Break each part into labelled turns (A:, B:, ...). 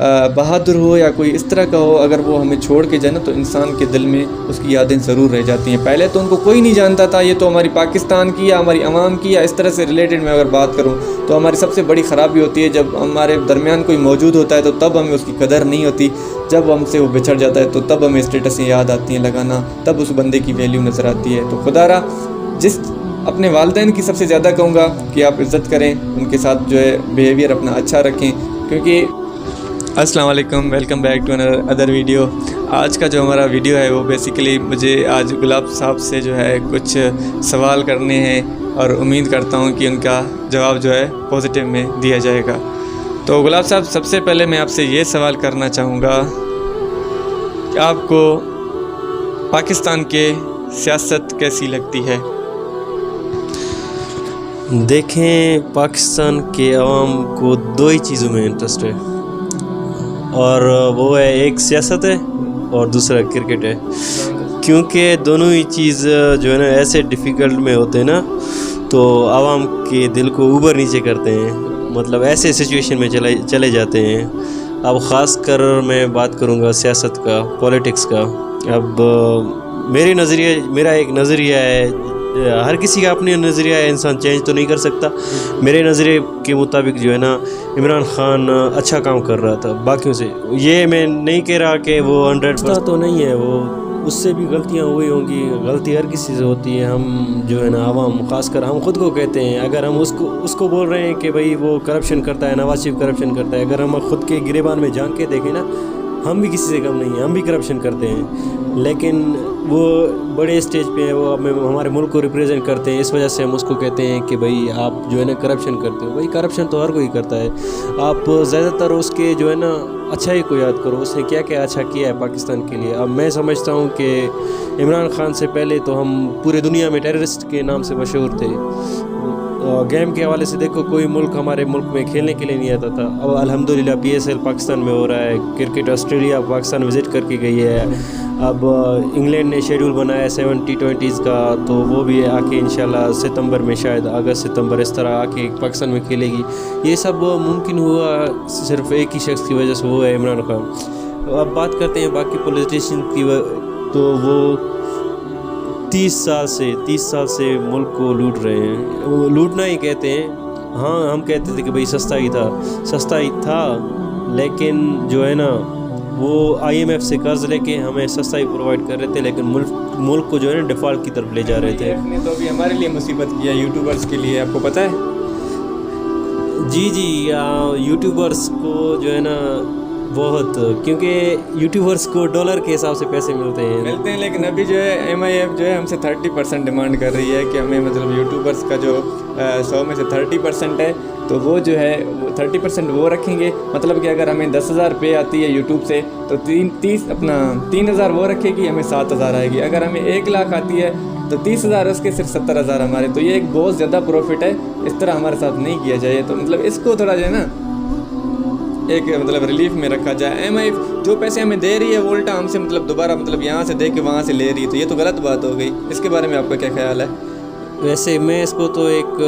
A: بہادر ہو یا کوئی اس طرح کا ہو، اگر وہ ہمیں چھوڑ کے جائے نا تو انسان کے دل میں اس کی یادیں ضرور رہ جاتی ہیں۔ پہلے تو ان کو کوئی نہیں جانتا تھا، یہ تو ہماری پاکستان کی یا ہماری عوام کی یا اس طرح سے ریلیٹڈ میں اگر بات کروں تو ہماری سب سے بڑی خرابی ہوتی ہے جب ہمارے درمیان کوئی موجود ہوتا ہے تو تب ہمیں اس کی قدر نہیں ہوتی، جب ہم سے وہ بچھڑ جاتا ہے تو تب ہمیں اسٹیٹسیں یاد آتی ہیں لگانا، تب اس بندے کی ویلیو نظر آتی ہے۔ تو خدا را اپنے والدین کی سب سے زیادہ کہوں گا کہ آپ عزت کریں، ان کے ساتھ جو ہے بیہیویئر اپنا اچھا رکھیں، کیونکہ السلام علیکم، welcome back to another video. آج کا جو ہمارا ویڈیو ہے وہ بیسیکلی مجھے آج گلاب صاحب سے جو ہے کچھ سوال کرنے ہیں اور امید کرتا ہوں کہ ان کا جواب جو ہے پازیٹیو میں دیا جائے گا۔ تو گلاب صاحب، سب سے پہلے میں آپ سے یہ سوال کرنا چاہوں گا کہ آپ کو پاکستان کے سیاست کیسی لگتی ہے؟
B: دیکھیں، پاکستان کے عوام کو دو ہی چیزوں میں انٹرسٹ ہے، اور وہ ہے ایک سیاست ہے اور دوسرا کرکٹ ہے، کیونکہ دونوں ہی چیز جو ہے نا ایسے ڈیفیکلٹ میں ہوتے ہیں نا تو عوام کے دل کو اوپر نیچے کرتے ہیں، مطلب ایسے سچویشن میں چلے جاتے ہیں۔ اب خاص کر میں بات کروں گا سیاست کا، پولیٹکس کا۔ اب میرا ایک نظریہ ہے، ہر کسی کا اپنے نظریہ ہے، انسان چینج تو نہیں کر سکتا۔ میرے نظریے کے مطابق جو ہے نا عمران خان اچھا کام کر رہا تھا باقیوں سے۔ یہ میں نہیں کہہ رہا کہ وہ 100% تو نہیں ہے، وہ اس سے بھی غلطیاں ہوئی ہوں گی، غلطی ہر کسی سے ہوتی ہے۔ ہم جو ہے نا عوام، خاص کر ہم خود کو کہتے ہیں، اگر ہم اس کو بول رہے ہیں کہ بھائی وہ کرپشن کرتا ہے، نواز شریف کرپشن کرتا ہے، اگر ہم خود کے گریبان میں جھانک کے دیکھیں نا، ہم بھی کسی سے کم نہیں ہیں، ہم بھی کرپشن کرتے ہیں، لیکن وہ بڑے اسٹیج پہ ہیں، وہ ہمارے ملک کو ریپریزنٹ کرتے ہیں، اس وجہ سے ہم اس کو کہتے ہیں کہ بھائی آپ جو ہے نا کرپشن کرتے ہو۔ بھائی کرپشن تو ہر کوئی کرتا ہے، آپ زیادہ تر اس کے جو ہے نا اچھائی کو یاد کرو، اس نے کیا کیا اچھا کیا ہے پاکستان کے لیے۔ اب میں سمجھتا ہوں کہ عمران خان سے پہلے تو ہم پورے دنیا میں ٹیررسٹ کے نام سے مشہور تھے۔ گیم کے حوالے سے دیکھو، کوئی ملک ہمارے ملک میں کھیلنے کے لیے نہیں آتا تھا، اب الحمدللہ PSL پاکستان میں ہو رہا ہے، کرکٹ آسٹریلیا پاکستان وزٹ کر کے گئی ہے، اب انگلینڈ نے شیڈول بنایا ہے 7 T20s کا، تو وہ بھی آ کے انشاءاللہ ستمبر میں، شاید اگست ستمبر اس طرح آ کے پاکستان میں کھیلے گی۔ یہ سب ممکن ہوا صرف ایک ہی شخص کی وجہ سے، وہ ہے عمران خان۔ اب بات کرتے ہیں باقی پولیٹیشین کی، تو وہ 30 سال سے ملک کو لوٹ رہے ہیں، وہ لوٹنا ہی کہتے ہیں۔ ہاں، ہم کہتے تھے کہ بھئی سستا ہی تھا، لیکن جو ہے نا وہ IMF سے قرض لے کے ہمیں سستا ہی پرووائڈ کر رہے تھے، لیکن ملک کو جو ہے نا ڈیفالٹ کی طرف لے جا رہے تھے۔
A: IMF نے تو ابھی ہمارے لیے مصیبت کیا یوٹیوبرز کے لیے، آپ کو پتہ ہے؟
B: جی، یوٹیوبرز کو جو ہے نا بہت، کیونکہ یوٹیوبرز کو ڈالر کے حساب سے پیسے ملتے ہیں،
A: لیکن ابھی جو ہے MIF جو ہے ہم سے 30% ڈیمانڈ کر رہی ہے کہ ہمیں مطلب یوٹیوبرز کا جو 100 میں سے 30% ہے تو وہ جو ہے 30% وہ رکھیں گے، مطلب کہ اگر ہمیں 10,000 روپے آتی ہے یوٹیوب سے تو 3,000 وہ رکھے گی، ہمیں 7,000 آئے گی۔ اگر ہمیں 1 لاکھ آتی ہے تو 30,000 اس کے صرف 70,000 ہمارے، تو یہ ایک بہت زیادہ پروفٹ ہے، اس طرح ہمارے ساتھ نہیں کیا جائے۔ تو مطلب اس کو تھوڑا جو ہے نا ایک مطلب ریلیف میں رکھا جائے۔ MIF جو پیسے ہمیں دے رہی ہے وہ الٹا ہم سے مطلب دوبارہ مطلب یہاں سے دے کے وہاں سے لے رہی ہے، تو یہ تو غلط بات ہو گئی۔ اس کے بارے میں آپ کا کیا خیال ہے؟
B: ویسے میں اس کو تو ایک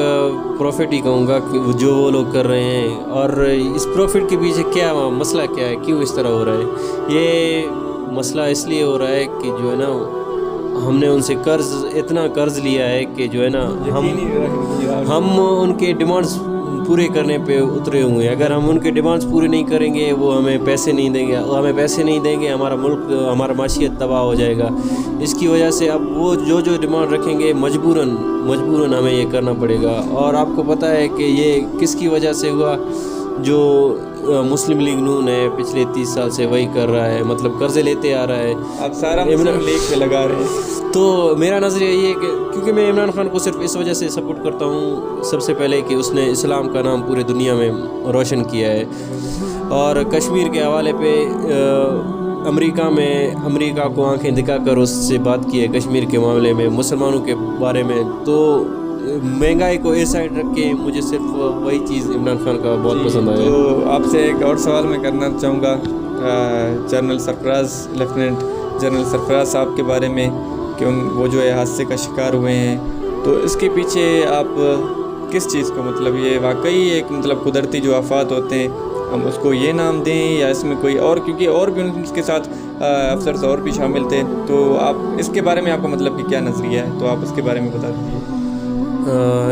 B: پروفٹ ہی کہوں گا کہ جو وہ لوگ کر رہے ہیں، اور اس پروفٹ کے پیچھے کیا مسئلہ کیا ہے، کیوں اس طرح ہو رہا ہے؟ یہ مسئلہ اس لیے ہو رہا ہے کہ جو ہے نا ہم نے ان سے اتنا قرض لیا ہے کہ جو ہے نا ہم ان کے ڈیمانڈز پورے کرنے پہ اترے ہوئے ہیں۔ اگر ہم ان کے ڈیمانڈز پورے نہیں کریں گے، وہ ہمیں پیسے نہیں دیں گے، ہمارا ملک، ہمارا معیشت تباہ ہو جائے گا۔ اس کی وجہ سے اب وہ جو ڈیمانڈ رکھیں گے مجبوراً ہمیں یہ کرنا پڑے گا۔ اور آپ کو پتہ ہے کہ یہ کس کی وجہ سے ہوا؟ جو مسلم لیگ نون ہے پچھلے 30 سال سے وہی کر رہا ہے، مطلب قرضے لیتے آ رہا ہے،
A: اب سارا مسلم لیگ پہ لگا رہے ہیں۔
B: تو میرا نظریہ یہ ہے کہ کیونکہ میں عمران خان کو صرف اس وجہ سے سپورٹ کرتا ہوں، سب سے پہلے کہ اس نے اسلام کا نام پورے دنیا میں روشن کیا ہے، اور کشمیر کے حوالے پہ امریکہ کو آنکھیں دکھا کر اس سے بات کی ہے کشمیر کے معاملے میں، مسلمانوں کے بارے میں۔ تو مہنگائی کو ایک سائڈ رکھ کے مجھے صرف وہی چیز عمران خان کا بہت پسند آیا۔
A: تو آپ سے ایک اور سوال میں کرنا چاہوں گا لیفٹیننٹ جنرل سرفراز صاحب کے بارے میں، کہ وہ جو ہے حادثے کا شکار ہوئے ہیں، تو اس کے پیچھے آپ کس چیز کو؟ مطلب یہ واقعی ایک مطلب قدرتی جو آفات ہوتے ہیں ہم اس کو یہ نام دیں، یا اس میں کوئی اور، کیونکہ اور بھی اس کے ساتھ افسرز اور بھی شامل تھے، تو آپ اس کے بارے میں آپ کا مطلب کہ کیا نظریہ ہے، تو آپ اس کے بارے میں بتا دیجیے۔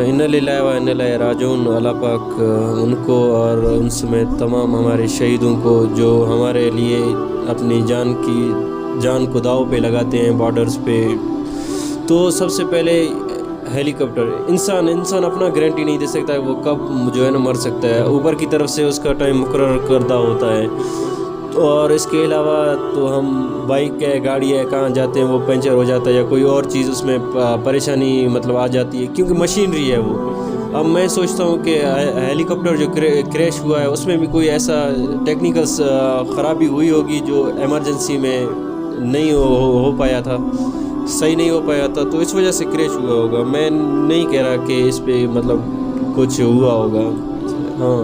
B: ان للہ و ان الیہ راجعون، اللہ پاک ان کو اور ان سمیت تمام ہمارے شہیدوں کو جو ہمارے لیے اپنی جان کو داؤ پہ لگاتے ہیں بارڈرز پہ۔ تو سب سے پہلے ہیلی کاپٹر، انسان اپنا گارنٹی نہیں دے سکتا ہے وہ کب جو ہے نا مر سکتا ہے، اوپر کی طرف سے اس کا ٹائم مقرر کردہ ہوتا ہے۔ اور اس کے علاوہ تو ہم بائک ہے، گاڑی ہے، کہاں جاتے ہیں وہ پنچر ہو جاتا ہے یا کوئی اور چیز اس میں پریشانی مطلب آ جاتی ہے، کیونکہ مشینری ہے وہ۔ اب میں سوچتا ہوں کہ ہیلی کاپٹر جو کریش ہوا ہے اس میں بھی کوئی ایسا ٹیکنیکل خرابی ہوئی ہوگی جو ایمرجنسی میں نہیں ہو پایا تھا، صحیح نہیں ہو پایا تھا، تو اس وجہ سے کریش ہوا ہوگا۔ میں نہیں کہہ رہا کہ اس پہ مطلب کچھ ہوا ہوگا۔ ہاں،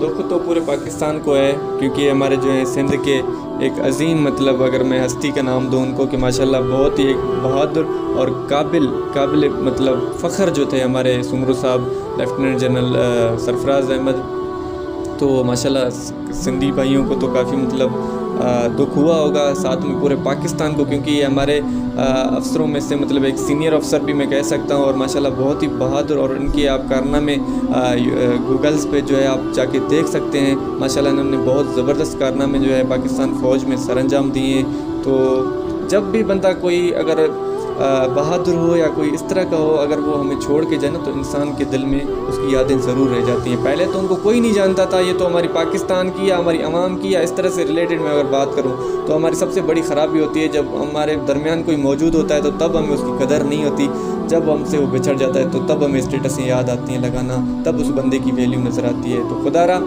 A: دکھ تو پورے پاکستان کو ہے، کیونکہ ہمارے جو ہے سندھ کے ایک عظیم مطلب اگر میں ہستی کا نام دوں ان کو کہ ماشاءاللہ بہت ہی ایک بہادر اور قابل مطلب فخر جو تھے ہمارے سمرو صاحب، لیفٹیننٹ جنرل سرفراز احمد، تو ماشاءاللہ سندھی بھائیوں کو تو کافی مطلب دکھ ہوا ہوگا، ساتھ میں پورے پاکستان کو، کیونکہ یہ ہمارے افسروں میں سے مطلب ایک سینئر افسر بھی میں کہہ سکتا ہوں، اور ماشاءاللہ بہت ہی بہادر، اور ان کی آپ کارنامے گوگلز پہ جو ہے آپ جا کے دیکھ سکتے ہیں، ماشاءاللہ انہوں نے بہت زبردست کارنامے جو ہے پاکستان فوج میں سر انجام دیے ہیں۔ تو جب بھی بندہ کوئی اگر بہادر ہو یا کوئی اس طرح کا ہو، اگر وہ ہمیں چھوڑ کے جائے نا تو انسان کے دل میں اس کی یادیں ضرور رہ جاتی ہیں۔ پہلے تو ان کو کوئی نہیں جانتا تھا، یہ تو ہماری پاکستان کی یا ہماری عوام کی یا اس طرح سے ریلیٹڈ میں اگر بات کروں تو ہماری سب سے بڑی خرابی ہوتی ہے جب ہمارے درمیان کوئی موجود ہوتا ہے تو تب ہمیں اس کی قدر نہیں ہوتی، جب ہم سے وہ بچھڑ جاتا ہے تو تب ہمیں اسٹیٹسیں یاد آتی ہیں لگانا، تب اس بندے کی ویلیو نظر آتی ہے۔ تو خدا را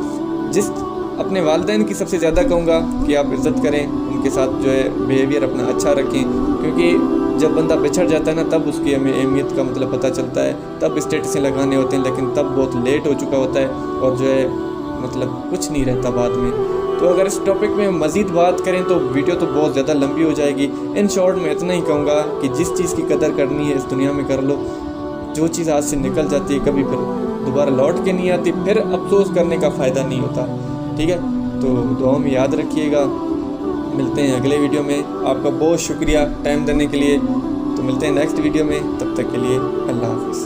A: اپنے والدین کی سب سے زیادہ کہوں گا کہ آپ عزت کریں، ان کے ساتھ جو ہے بیہیویئر اپنا اچھا رکھیں، کیونکہ جب بندہ بچھڑ جاتا ہے نا تب اس کی ہمیں اہمیت کا مطلب پتہ چلتا ہے، تب اسٹیٹسیں لگانے ہوتے ہیں، لیکن تب بہت لیٹ ہو چکا ہوتا ہے اور جو ہے مطلب کچھ نہیں رہتا بعد میں۔ تو اگر اس ٹاپک میں مزید بات کریں تو ویڈیو تو بہت زیادہ لمبی ہو جائے گی۔ ان شارٹ میں اتنا ہی کہوں گا کہ جس چیز کی قدر کرنی ہے اس دنیا میں کر لو، جو چیز ہاتھ سے نکل جاتی ہے کبھی پھر دوبارہ لوٹ کے نہیں آتی، پھر افسوس کرنے کا فائدہ نہیں ہوتا، ٹھیک ہے؟ تو دعاؤں میں یاد رکھیے گا، ملتے ہیں اگلے ویڈیو میں۔ آپ کا بہت شکریہ ٹائم دینے کے لیے، تو ملتے ہیں نیکسٹ ویڈیو میں، تب تک کے لیے اللہ حافظ۔